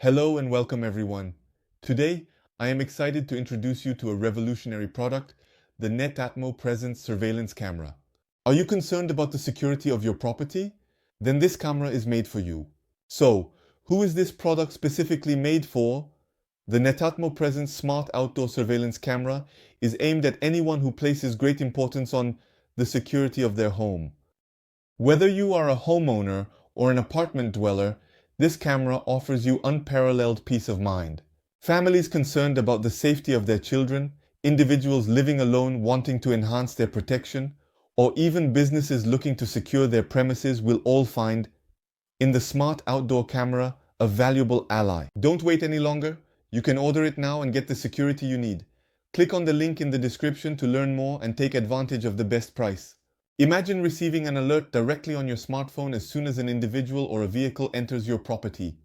Hello and welcome everyone. Today, I am excited to introduce you to a revolutionary product, the Netatmo Présence surveillance camera. Are you concerned about the security of your property? Then this camera is made for you. So, who is this product specifically made for? The Netatmo Présence smart outdoor surveillance camera is aimed at anyone who places great importance on the security of their home. Whether you are a homeowner or an apartment dweller, this camera offers you unparalleled peace of mind. Families concerned about the safety of their children, individuals living alone wanting to enhance their protection, or even businesses looking to secure their premises will all find in the smart outdoor camera a valuable ally. Don't wait any longer. You can order it now and get the security you need. Click on the link in the description to learn more and take advantage of the best price. Imagine receiving an alert directly on your smartphone as soon as an individual or a vehicle enters your property.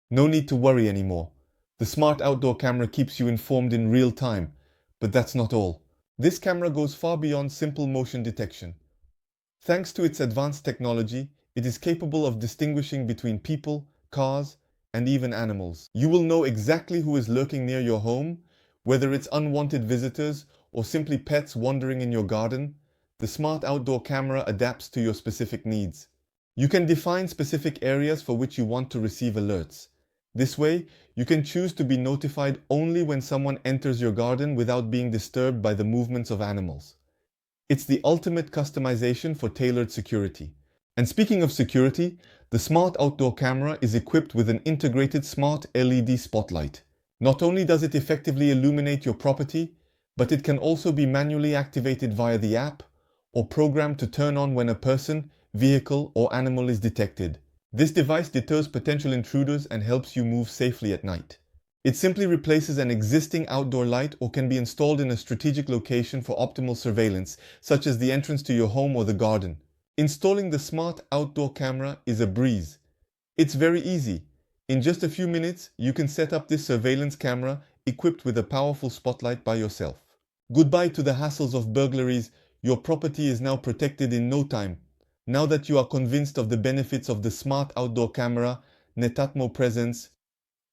No need to worry anymore. The smart outdoor camera keeps you informed in real time, but that's not all. This camera goes far beyond simple motion detection. Thanks to its advanced technology, it is capable of distinguishing between people, cars, and even animals. You will know exactly who is lurking near your home, whether it's unwanted visitors or simply pets wandering in your garden. The smart outdoor camera adapts to your specific needs. You can define specific areas for which you want to receive alerts. This way, you can choose to be notified only when someone enters your garden without being disturbed by the movements of animals. It's the ultimate customization for tailored security. And speaking of security, the smart outdoor camera is equipped with an integrated smart LED spotlight. Not only does it effectively illuminate your property, but it can also be manually activated via the app or programmed to turn on when a person, vehicle, or animal is detected. This device deters potential intruders and helps you move safely at night. It simply replaces an existing outdoor light or can be installed in a strategic location for optimal surveillance, such as the entrance to your home or the garden. Installing the smart outdoor camera is a breeze. It's very easy. In just a few minutes, you can set up this surveillance camera equipped with a powerful spotlight by yourself. Goodbye to the hassles of burglaries. Your property is now protected in no time. Now that you are convinced of the benefits of the smart outdoor camera, Netatmo Présence,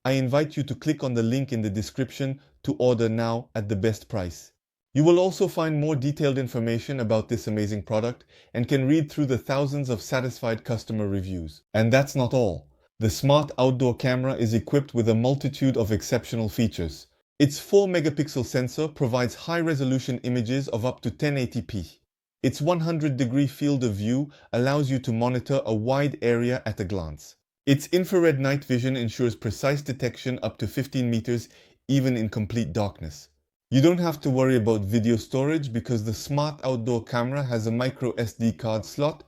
I invite you to click on the link in the description to order now at the best price. You will also find more detailed information about this amazing product and can read through the thousands of satisfied customer reviews. And that's not all. The smart outdoor camera is equipped with a multitude of exceptional features. Its 4-megapixel sensor provides high-resolution images of up to 1080p. Its 100-degree field of view allows you to monitor a wide area at a glance. Its infrared night vision ensures precise detection up to 15 meters, even in complete darkness. You don't have to worry about video storage because the smart outdoor camera has a micro SD card slot,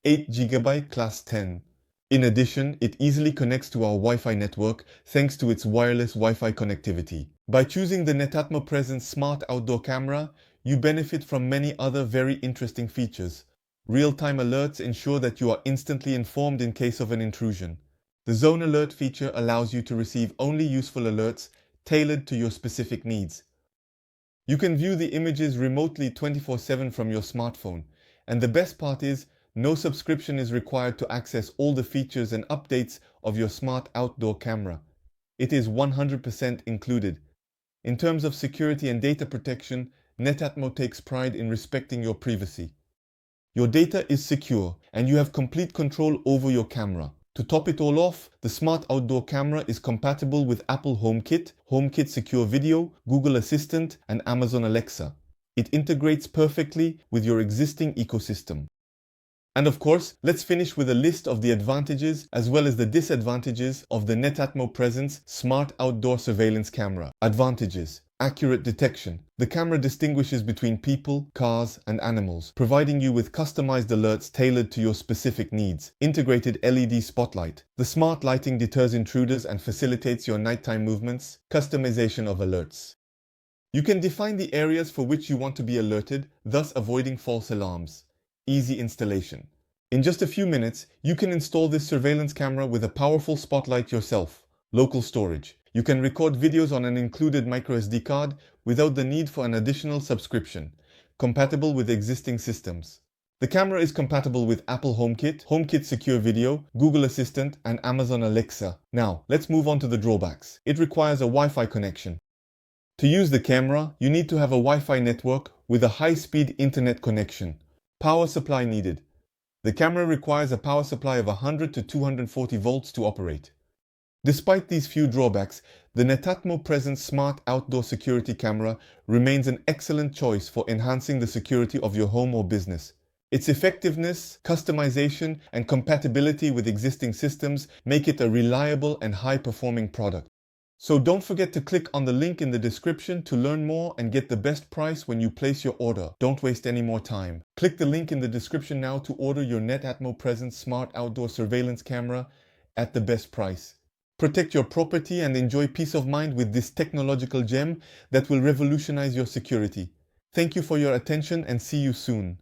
8 GB class 10. In addition, it easily connects to our Wi-Fi network thanks to its wireless Wi-Fi connectivity. By choosing the Netatmo Présence smart outdoor camera, you benefit from many other very interesting features. Real-time alerts ensure that you are instantly informed in case of an intrusion. The Zone Alert feature allows you to receive only useful alerts tailored to your specific needs. You can view the images remotely 24/7 from your smartphone. And the best part is, no subscription is required to access all the features and updates of your smart outdoor camera. It is 100% included. In terms of security and data protection, Netatmo takes pride in respecting your privacy. Your data is secure and you have complete control over your camera. To top it all off, the smart outdoor camera is compatible with Apple HomeKit Secure Video, Google Assistant, and Amazon Alexa. It integrates perfectly with your existing ecosystem. And of course, let's finish with a list of the advantages as well as the disadvantages of the Netatmo Présence smart outdoor surveillance camera. Advantages: accurate detection. The camera distinguishes between people, cars, and animals, providing you with customized alerts tailored to your specific needs. Integrated LED spotlight. The smart lighting deters intruders and facilitates your nighttime movements. Customization of alerts. You can define the areas for which you want to be alerted, thus avoiding false alarms. Easy installation. In just a few minutes, you can install this surveillance camera with a powerful spotlight yourself. Local storage. You can record videos on an included microSD card without the need for an additional subscription. Compatible with existing systems. The camera is compatible with Apple HomeKit Secure Video, Google Assistant, and Amazon Alexa. Now, let's move on to the drawbacks. It requires a Wi-Fi connection. To use the camera, you need to have a Wi-Fi network with a high-speed internet connection. Power supply needed. The camera requires a power supply of 100 to 240 volts to operate. Despite these few drawbacks, the Netatmo Présence Smart Outdoor Security Camera remains an excellent choice for enhancing the security of your home or business. Its effectiveness, customization, and compatibility with existing systems make it a reliable and high-performing product. So don't forget to click on the link in the description to learn more and get the best price when you place your order. Don't waste any more time. Click the link in the description now to order your Netatmo Présence Smart Outdoor Surveillance Camera at the best price. Protect your property and enjoy peace of mind with this technological gem that will revolutionize your security. Thank you for your attention and see you soon.